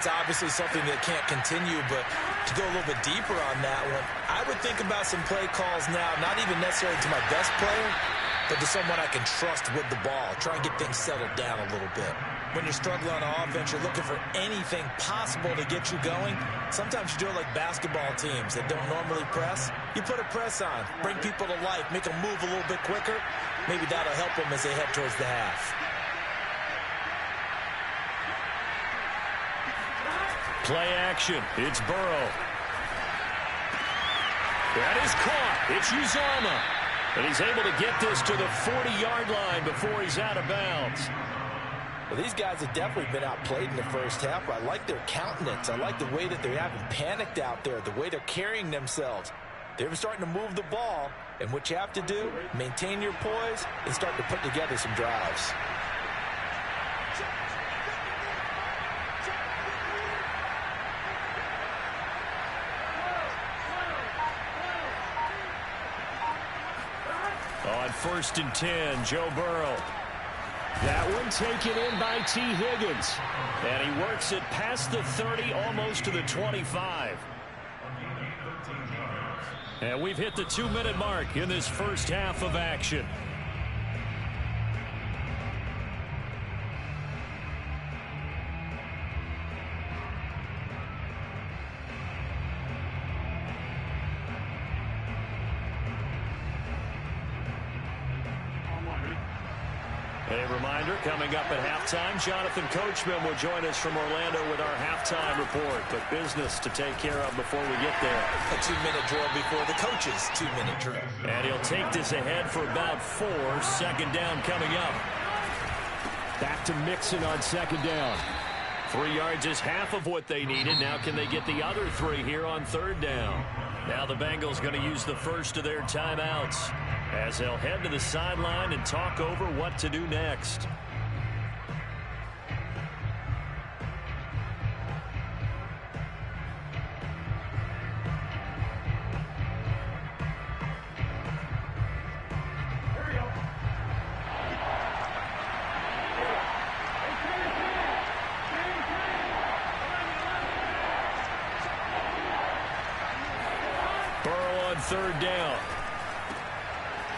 It's obviously something that can't continue, but to go a little bit deeper on that one, I would think about some play calls now, not even necessarily to my best player, but to someone I can trust with the ball. Try and get things settled down a little bit. When you're struggling on offense, you're looking for anything possible to get you going. Sometimes you do it like basketball teams that don't normally press. You put a press on, bring people to life, make them move a little bit quicker. Maybe that'll help them as they head towards the half. Play action. It's Burrow. That is caught. It's Uzomah. And he's able to get this to the 40-yard line before he's out of bounds. Well, these guys have definitely been outplayed in the first half. I like their countenance. I like the way that they haven't panicked out there, the way they're carrying themselves. They're starting to move the ball. And what you have to do, maintain your poise and start to put together some drives. On 1st and 10, Joe Burrow. That one taken in by T. Higgins. And he works it past the 30, almost to the 25. And we've hit the 2-minute mark in this first half of action. A reminder, coming up at halftime, Jonathan Coachman will join us from Orlando with our halftime report. But business to take care of before we get there. A 2-minute drill before the coach's 2-minute drill. And he'll take this ahead for about 4. Second down coming up. Back to Mixon on second down. 3 yards is half of what they needed. Now can they get the other 3 here on third down? Now the Bengals going to use the first of their timeouts as they'll head to the sideline and talk over what to do next. Burrow on third down.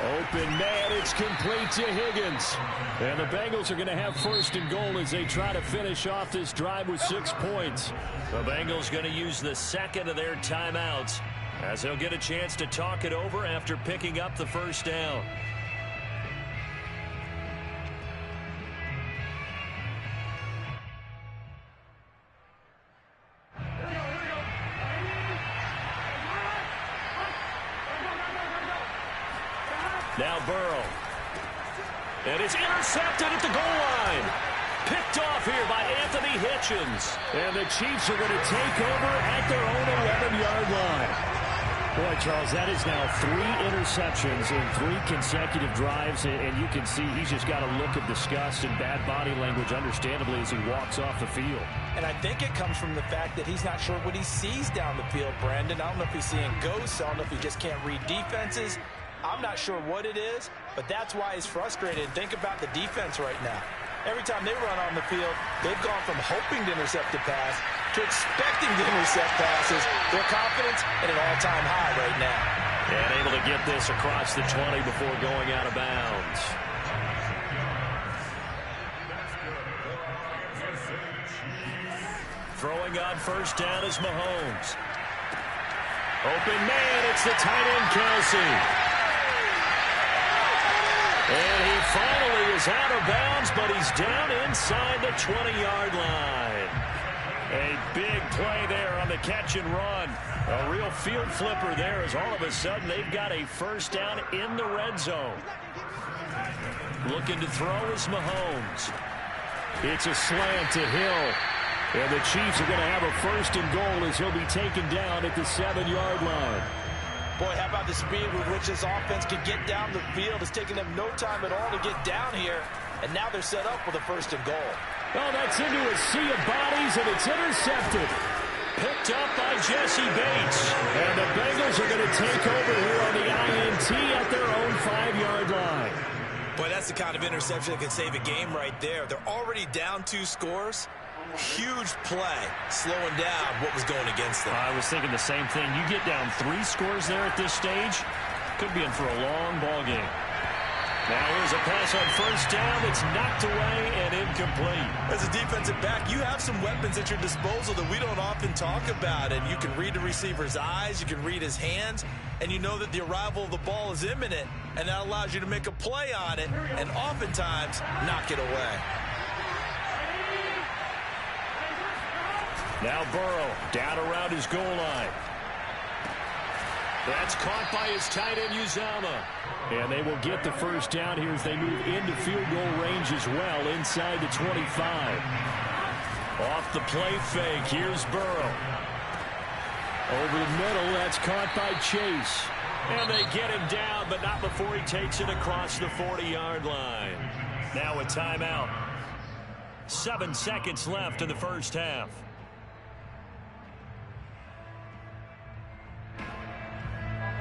Open man, it's complete to Higgins. And the Bengals are going to have first and goal as they try to finish off this drive with 6 points. The Bengals going to use the second of their timeouts as they'll get a chance to talk it over after picking up the first down. Now Burrow. And it's intercepted at the goal line. Picked off here by Anthony Hitchens. And the Chiefs are going to take over at their own 11-yard line. Boy, Charles, that is now 3 interceptions in 3 consecutive drives. And you can see he's just got a look of disgust and bad body language, understandably, as he walks off the field. And I think it comes from the fact that he's not sure what he sees down the field, Brandon. I don't know if he's seeing ghosts. I don't know if he just can't read defenses. I'm not sure what it is, but that's why he's frustrated. Think about the defense right now. Every time they run on the field, they've gone from hoping to intercept a pass to expecting to intercept passes. Their confidence at an all-time high right now. And able to get this across the 20 before going out of bounds. Throwing on first down is Mahomes. Open man, it's the tight end Kelsey. And he finally is out of bounds, but he's down inside the 20-yard line. A big play there on the catch and run. A real field flipper there as all of a sudden they've got a first down in the red zone. Looking to throw is Mahomes. It's a slant to Hill. And the Chiefs are going to have a first and goal as he'll be taken down at the 7-yard line. Boy, how about the speed with which this offense can get down the field? It's taking them no time at all to get down here. And now they're set up with a first and goal. Oh, that's into a sea of bodies, and it's intercepted. Picked up by Jesse Bates. And the Bengals are going to take over here on the INT at their own 5-yard line. Boy, that's the kind of interception that can save a game right there. They're already down 2 scores. Huge play, slowing down what was going against them. I was thinking the same thing. You get down 3 scores there at this stage, could be in for a long ball game. Now here's a pass on first down. It's knocked away and incomplete. As a defensive back, you have some weapons at your disposal that we don't often talk about. And you can read the receiver's eyes, you can read his hands, and you know that the arrival of the ball is imminent, and that allows you to make a play on it and oftentimes knock it away. Now Burrow down around his goal line. That's caught by his tight end, Uzomah. And they will get the first down here as they move into field goal range as well inside the 25. Off the play fake, here's Burrow. Over the middle, that's caught by Chase. And they get him down, but not before he takes it across the 40-yard line. Now a timeout. 7 seconds left in the first half.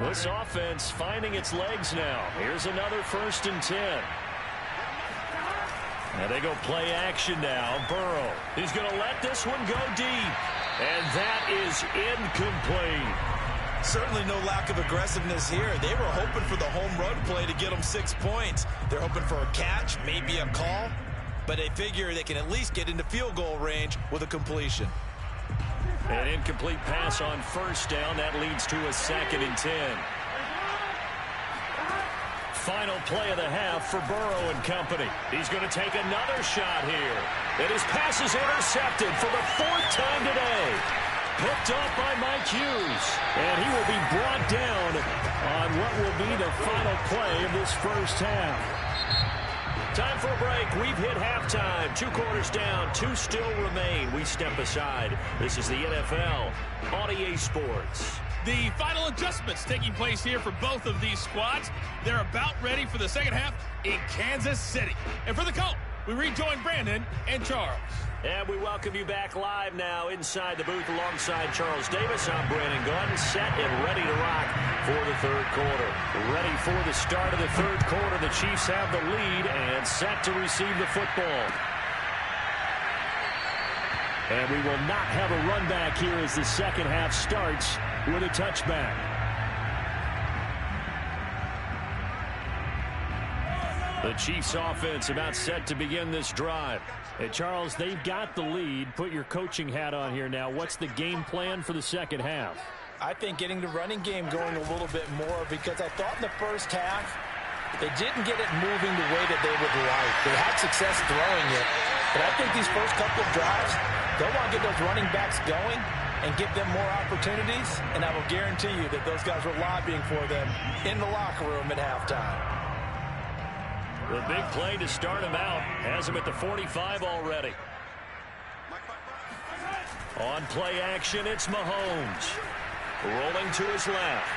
This offense finding its legs now. Here's another 1st and 10. And they go play action now. Burrow, he's going to let this one go deep. And that is incomplete. Certainly no lack of aggressiveness here. They were hoping for the home run play to get them 6 points. They're hoping for a catch, maybe a call. But they figure they can at least get into field goal range with a completion. An incomplete pass on first down. That leads to a 2nd and 10. Final play of the half for Burrow and company. He's going to take another shot here. And his pass is intercepted for the 4th time today. Picked off by Mike Hughes. And he will be brought down on what will be the final play of this first half. Time for a break. We've hit halftime. 2 quarters down. 2 still remain. We step aside. This is the NFL on EA Sports. The final adjustments taking place here for both of these squads. They're about ready for the second half in Kansas City. And for the Colts, we rejoin Brandon and Charles. And we welcome you back live now inside the booth alongside Charles Davis. I'm Brandon Gaudin, set and ready to rock for the 3rd quarter. Ready for the start of the 3rd quarter. The Chiefs have the lead and set to receive the football. And we will not have a run back here as the second half starts with a touchback. The Chiefs offense about set to begin this drive. Hey, Charles, they've got the lead. Put your coaching hat on here now. What's the game plan for the second half? I think getting the running game going a little bit more, because I thought in the first half they didn't get it moving the way that they would like. They had success throwing it, but I think these first couple of drives, they'll want to get those running backs going and give them more opportunities, and I will guarantee you that those guys were lobbying for them in the locker room at halftime. The big play to start him out has him at the 45 already. On play action, it's Mahomes. Rolling to his left.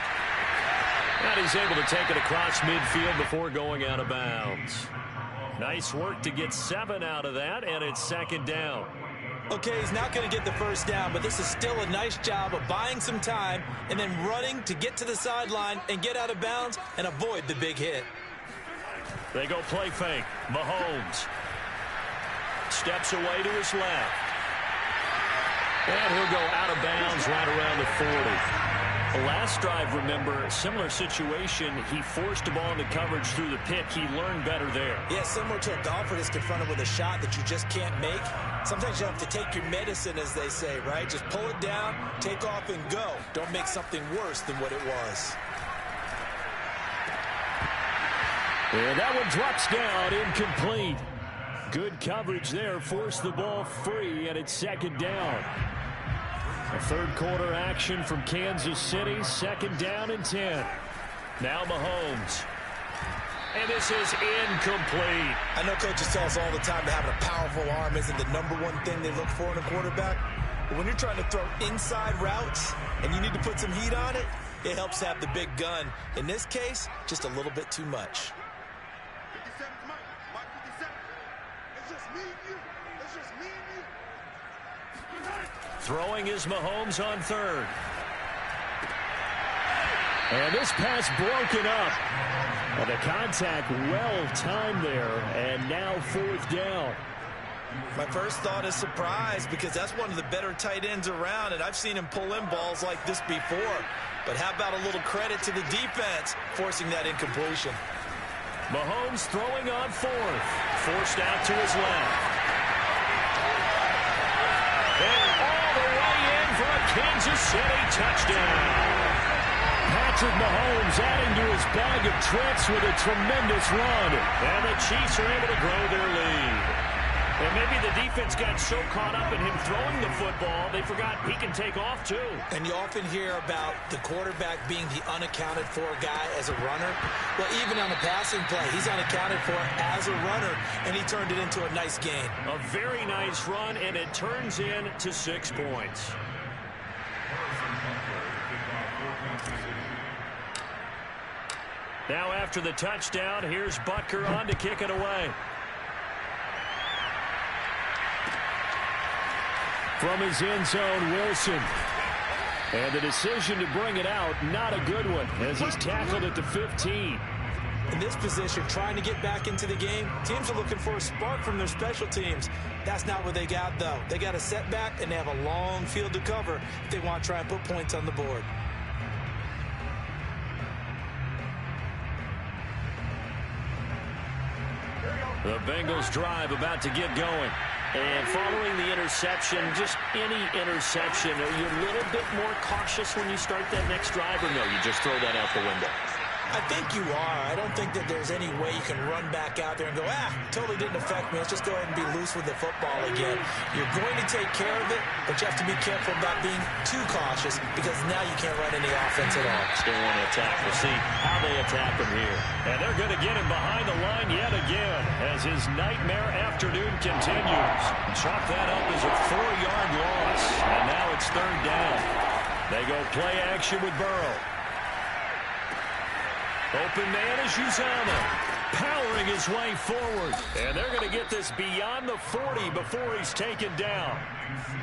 And he's able to take it across midfield before going out of bounds. Nice work to get 7 out of that, and it's 2nd down. Okay, he's not going to get the first down, but this is still a nice job of buying some time and then running to get to the sideline and get out of bounds and avoid the big hit. They go play fake. Mahomes steps away to his left. And he'll go out of bounds right around the 40. The last drive, remember, similar situation. He forced the ball into coverage through the pick. He learned better there. Yeah, similar to a golfer that's confronted with a shot that you just can't make. Sometimes you have to take your medicine, as they say, right? Just pull it down, take off, and go. Don't make something worse than what it was. And that one drops down, incomplete. Good coverage there, forced the ball free, and it's 2nd down. A 3rd quarter action from Kansas City, 2nd down and 10. Now Mahomes. And this is incomplete. I know coaches tell us all the time that having a powerful arm isn't the #1 thing they look for in a quarterback. But when you're trying to throw inside routes and you need to put some heat on it, it helps have the big gun. In this case, just a little bit too much. Throwing is Mahomes on 3rd. And this pass broken up. And the contact well timed there. And now 4th down. My first thought is surprise because that's one of the better tight ends around, and I've seen him pull in balls like this before. But how about a little credit to the defense forcing that incompletion? Mahomes throwing on fourth. Forced out to his left. And all the way in for a Kansas City touchdown. Patrick Mahomes adding to his bag of tricks with a tremendous run. And the Chiefs are able to grow their lead. And maybe the defense got so caught up in him throwing the football, they forgot he can take off too. And you often hear about the quarterback being the unaccounted for guy as a runner. Well, even on a passing play, he's unaccounted for as a runner, and he turned it into a nice gain. A very nice run, and it turns into 6 points. Now after the touchdown, here's Butker on to kick it away. From his end zone, Wilson. And the decision to bring it out, not a good one, as he's tackled at the 15. In this position, trying to get back into the game, teams are looking for a spark from their special teams. That's not what they got, though. They got a setback, and they have a long field to cover if they want to try and put points on the board. The Bengals drive about to get going. And following the interception, just any interception, are you a little bit more cautious when you start that next drive, or no, you just throw that out the window? I think you are. I don't think that there's any way you can run back out there and go, totally didn't affect me. Let's just go ahead and be loose with the football again. You're going to take care of it, but you have to be careful about being too cautious because now you can't run any offense at all. Still want to attack. We'll see how they attack him here. And they're going to get him behind the line yet again as his nightmare afternoon continues. Chalk that up as a 4-yard loss, and now it's 3rd down. They go play action with Burrow. Open man is Uzomah, powering his way forward. And they're going to get this beyond the 40 before he's taken down.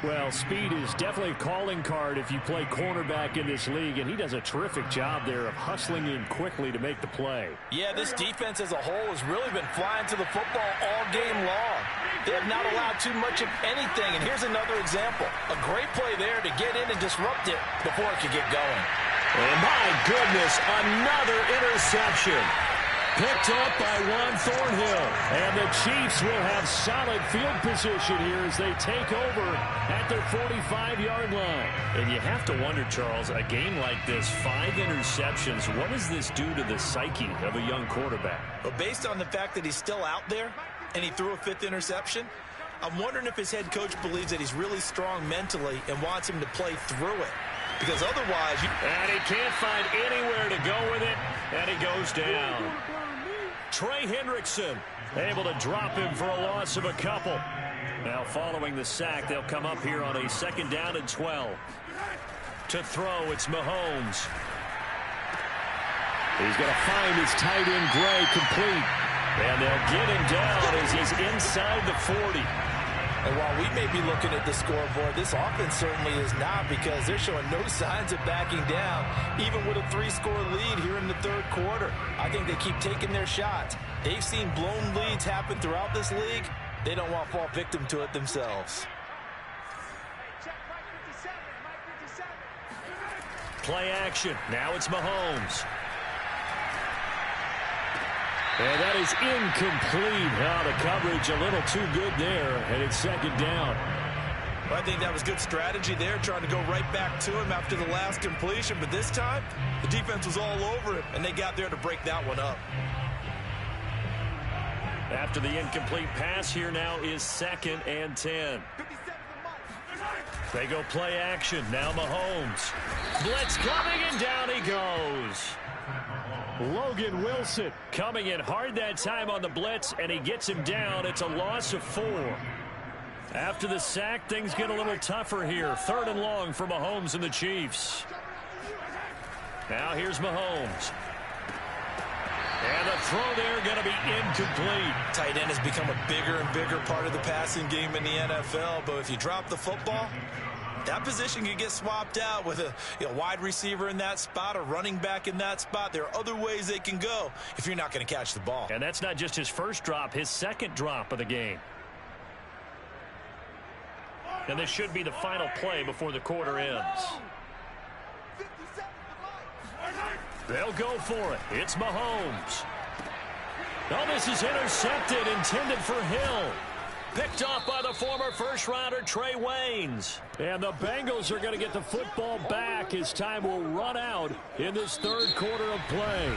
Well, speed is definitely a calling card if you play cornerback in this league, and he does a terrific job there of hustling in quickly to make the play. Yeah, this defense as a whole has really been flying to the football all game long. They have not allowed too much of anything, and here's another example. A great play there to get in and disrupt it before it could get going. And my goodness, another interception. Picked up by Juan Thornhill. And the Chiefs will have solid field position here as they take over at their 45-yard line. And you have to wonder, Charles, a game like this, 5 interceptions, what does this do to the psyche of a young quarterback? Well, based on the fact that he's still out there and he threw a 5th interception, I'm wondering if his head coach believes that he's really strong mentally and wants him to play through it. Because otherwise... And he can't find anywhere to go with it, and he goes down. Trey Hendrickson able to drop him for a loss of a couple. Now following the sack, they'll come up here on a 2nd down and 12. To throw, it's Mahomes. He's going to find his tight end Gray complete. And they'll get him down as he's inside the 40. And while we may be looking at the scoreboard, this offense certainly is not, because they're showing no signs of backing down, even with a 3-score lead here in the 3rd quarter. I think they keep taking their shots. They've seen blown leads happen throughout this league. They don't want to fall victim to it themselves. Play action. Now it's Mahomes. And that is incomplete. Now the coverage a little too good there, and it's 2nd down. Well, I think that was good strategy there, trying to go right back to him after the last completion. But this time, the defense was all over it, and they got there to break that one up. After the incomplete pass, here now is 2nd and 10. They go play action. Now Mahomes. Blitz coming, and down he goes. Logan Wilson coming in hard that time on the blitz, and he gets him down. It's a loss of 4. After the sack, things get a little tougher here. 3rd and long for Mahomes and the Chiefs. Now here's Mahomes. And the throw there going to be incomplete. Tight end has become a bigger and bigger part of the passing game in the NFL, but if you drop the football, that position can get swapped out with a wide receiver in that spot, a running back in that spot. There are other ways they can go if you're not going to catch the ball. And that's not just his first drop, his 2nd drop of the game. And this should be the final play before the quarter ends. They'll go for it. It's Mahomes. Oh, this is intercepted, intended for Hill. Picked off by the former first-rounder Trey Waynes. And the Bengals are going to get the football back as time will run out in this third quarter of play.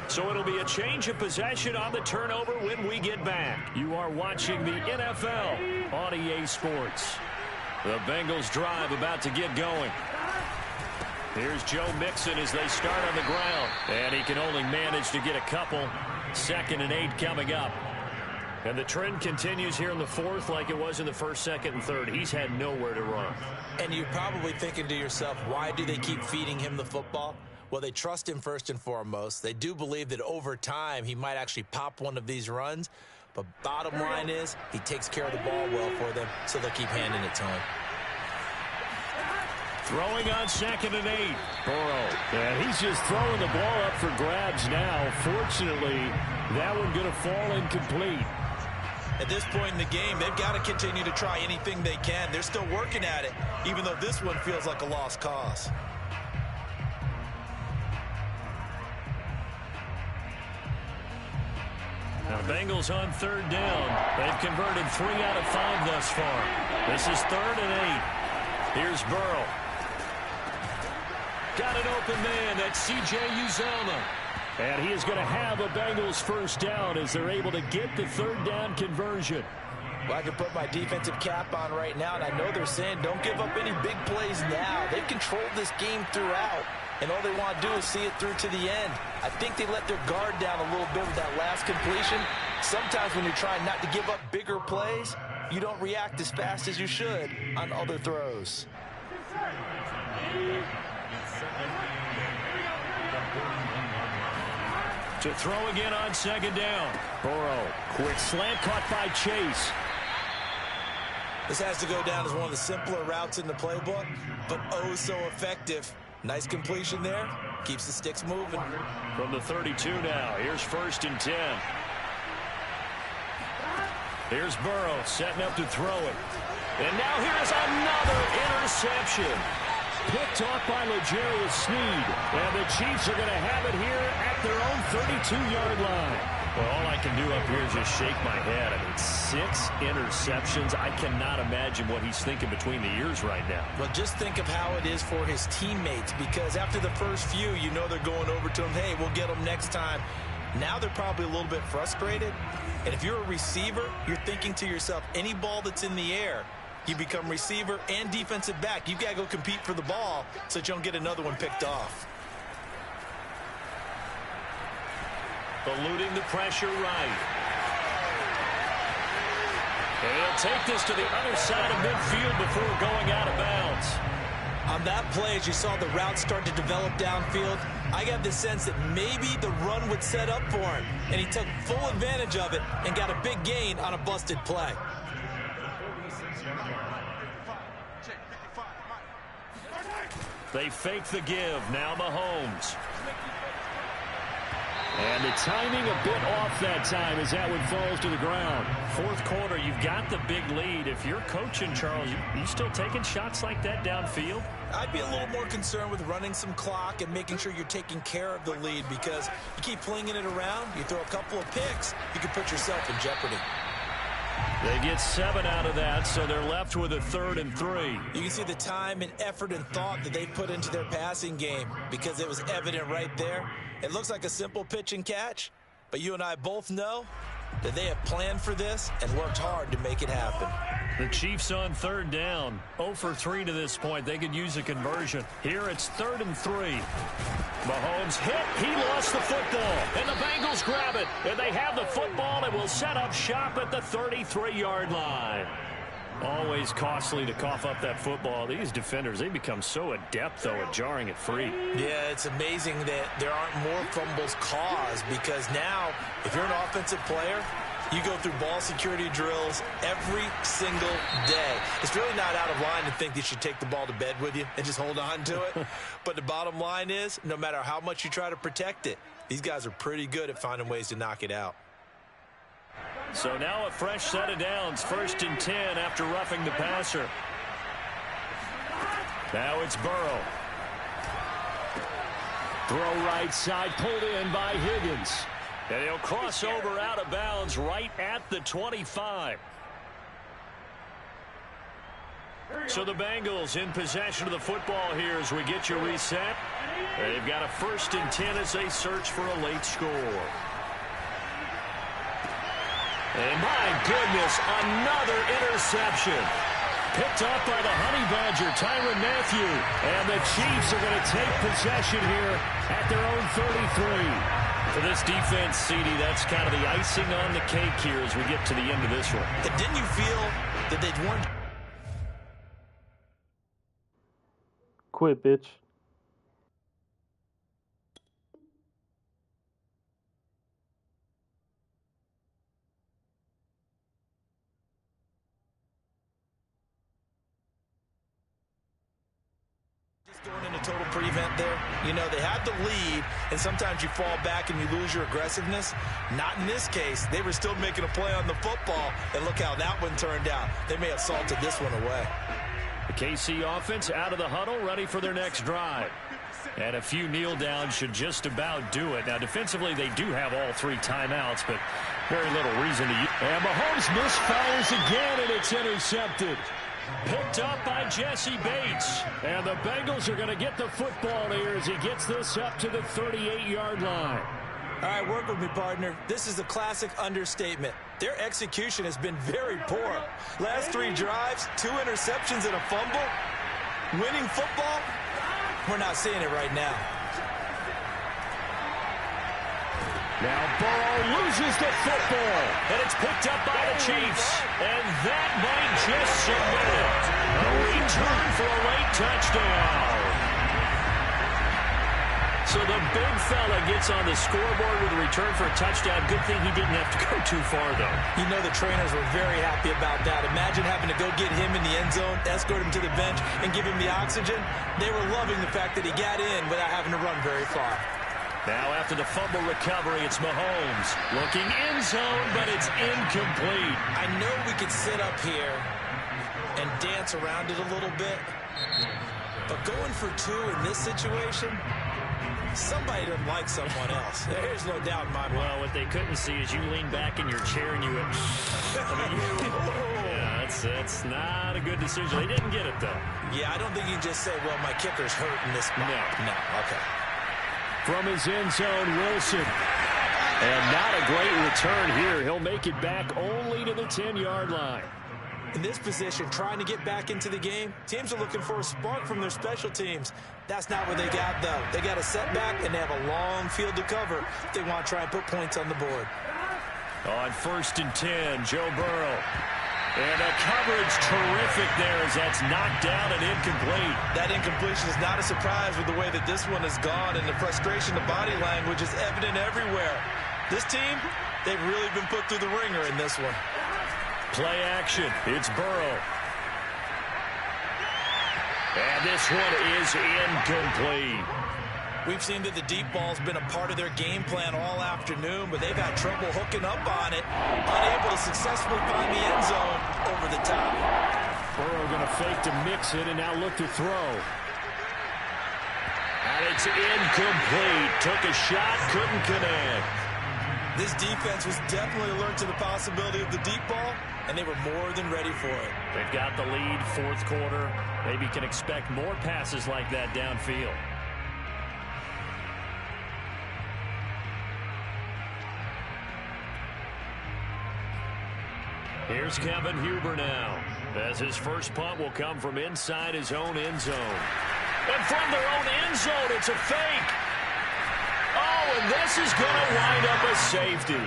So it'll be a change of possession on the turnover when we get back. You are watching the NFL on EA Sports. The Bengals drive about to get going. Here's Joe Mixon as they start on the ground. And he can only manage to get a couple. 2nd and 8 coming up. And the trend continues here in the fourth like it was in the first, second, and third. He's had nowhere to run. And you're probably thinking to yourself, why do they keep feeding him the football? Well, they trust him first and foremost. They do believe that over time he might actually pop one of these runs. But bottom line is he takes care of the ball well for them, so they'll keep handing it to him. Throwing on 2nd and 8. Burrow. And he's just throwing the ball up for grabs now. Fortunately, that one going to fall incomplete. At this point in the game, they've got to continue to try anything they can. They're still working at it, even though this one feels like a lost cause. Now, Bengals on 3rd down. They've converted 3 out of 5 thus far. This is 3rd and 8. Here's Burrow. Got an open man. That's C.J. Uzomah. And he is going to have a Bengals first down as they're able to get the 3rd down conversion. Well, I can put my defensive cap on right now, and I know they're saying don't give up any big plays now. They've controlled this game throughout, and all they want to do is see it through to the end. I think they let their guard down a little bit with that last completion. Sometimes when you're trying not to give up bigger plays, you don't react as fast as you should on other throws. To throw again on 2nd down. Burrow, quick slant caught by Chase. This has to go down as one of the simpler routes in the playbook, but oh so effective. Nice completion there. Keeps the sticks moving. From the 32 now. Here's 1st and 10. Here's Burrow setting up to throw it. And now here's another interception. Picked off by L'Jarius Sneed. And the Chiefs are going to have it here at their own 32-yard line. Well, all I can do up here is just shake my head. I mean, 6 interceptions. I cannot imagine what he's thinking between the ears right now. Well, just think of how it is for his teammates, because after the first few, you know they're going over to him, hey, we'll get them next time. Now they're probably a little bit frustrated. And if you're a receiver, you're thinking to yourself, any ball that's in the air, you become receiver and defensive back. You've got to go compete for the ball so that you don't get another one picked off. Eluding the pressure right. And he'll take this to the other side of midfield before going out of bounds. On that play, as you saw the route start to develop downfield, I got the sense that maybe the run would set up for him. And he took full advantage of it and got a big gain on a busted play. They fake the give. Now Mahomes. And the timing a bit off that time as that one falls to the ground. Fourth quarter, you've got the big lead. If you're coaching, Charles, you still taking shots like that downfield? I'd be a little more concerned with running some clock and making sure you're taking care of the lead, because you keep flinging it around, you throw a couple of picks, you can put yourself in jeopardy. They get 7 out of that, so they're left with a 3rd and 3. You can see the time and effort and thought that they put into their passing game, because it was evident right there. It looks like a simple pitch and catch, but you and I both know that they have planned for this and worked hard to make it happen. The Chiefs on 3rd down. 0 for 3 to this point. They could use a conversion. Here it's 3rd and 3. Mahomes hit. He lost the football. And the Bengals grab it. And they have the football and will set up shop at the 33-yard line. Always costly to cough up that football. These defenders, they become so adept, though, at jarring it free. Yeah, it's amazing that there aren't more fumbles caused, because now, if you're an offensive player, you go through ball security drills every single day. It's really not out of line to think that you should take the ball to bed with you and just hold on to it. But the bottom line is, no matter how much you try to protect it, these guys are pretty good at finding ways to knock it out. So now a fresh set of downs, 1st and 10 after roughing the passer. Now it's Burrow. Throw right side, pulled in by Higgins. And he'll cross over out of bounds right at the 25. So the Bengals in possession of the football here as we get you reset. They've got a 1st and 10 as they search for a late score. And my goodness, another interception. Picked up by the Honey Badger, Tyrann Mathieu. And the Chiefs are going to take possession here at their own 33. For this defense, CD, that's kind of the icing on the cake here as we get to the end of this one. And didn't you feel that they'd won? Quit, bitch. Going into total prevent there. You know, they had the lead, and sometimes you fall back and you lose your aggressiveness. Not in this case. They were still making a play on the football, and look how that one turned out. They may have salted this one away. The KC offense out of the huddle, ready for their next drive. And a few kneel downs should just about do it. Now, defensively, they do have all 3 timeouts, but very little reason to use. And Mahomes misfires again, and it's intercepted. Picked up by Jesse Bates. And the Bengals are going to get the football here as he gets this up to the 38-yard line. All right, work with me, partner. This is a classic understatement. Their execution has been very poor. Last 3 drives, 2 interceptions and a fumble. Winning football? We're not seeing it right now. Now Burrow loses the football, and it's picked up by the Chiefs. And that might just submit it. A return for a late touchdown. So the big fella gets on the scoreboard with a return for a touchdown. Good thing he didn't have to go too far, though. You know the trainers were very happy about that. Imagine having to go get him in the end zone, escort him to the bench, and give him the oxygen. They were loving the fact that he got in without having to run very far. Now after the fumble recovery, it's Mahomes. Looking end zone, but it's incomplete. I know we could sit up here and dance around it a little bit, but going for 2 in this situation, somebody doesn't like someone else. There's no doubt in my mind. Well, what they couldn't see is you lean back in your chair and you went, yeah, that's not a good decision. They didn't get it, though. Yeah, I don't think you can just say, well, my kicker's hurt in this spot. No, okay. From his end zone, Wilson. And not a great return here. He'll make it back only to the 10-yard line. In this position, trying to get back into the game, teams are looking for a spark from their special teams. That's not what they got, though. They got a setback, and they have a long field to cover if they want to try and put points on the board. On 1st and 10, Joe Burrow. And a coverage terrific there as that's knocked down and incomplete. That incompletion is not a surprise with the way that this one has gone, and the frustration, the body language is evident everywhere. This team, they've really been put through the ringer in this one. Play action. It's Burrow. And this one is incomplete. We've seen that the deep ball's been a part of their game plan all afternoon, but they've had trouble hooking up on it, unable to successfully find the end zone over the top. Burrow going to fake to mix it and now look to throw. And it's incomplete. Took a shot, couldn't connect. This defense was definitely alert to the possibility of the deep ball, and they were more than ready for it. They've got the lead, 4th quarter. Maybe can expect more passes like that downfield. Here's Kevin Huber now, as his first punt will come from inside his own end zone. And from their own end zone, it's a fake. Oh, and this is going to wind up a safety.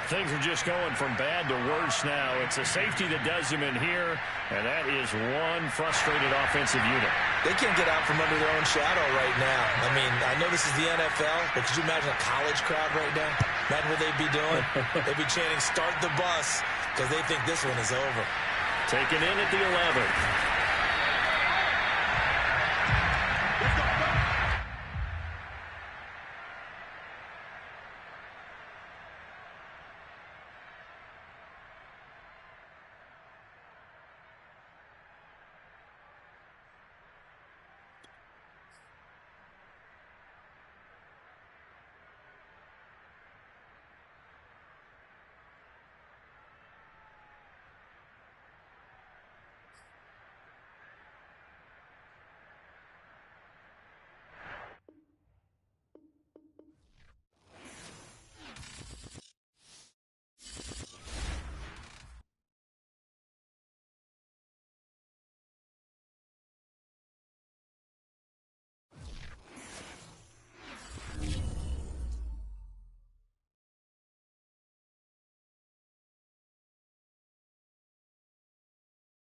Things are just going from bad to worse now. It's a safety that does him in here, and that is one frustrated offensive unit. They can't get out from under their own shadow right now. I mean, I know this is the NFL, but could you imagine a college crowd right now? Imagine what they'd be doing. They'd be chanting, "Start the bus," because they think this one is over. Taken in at the 11.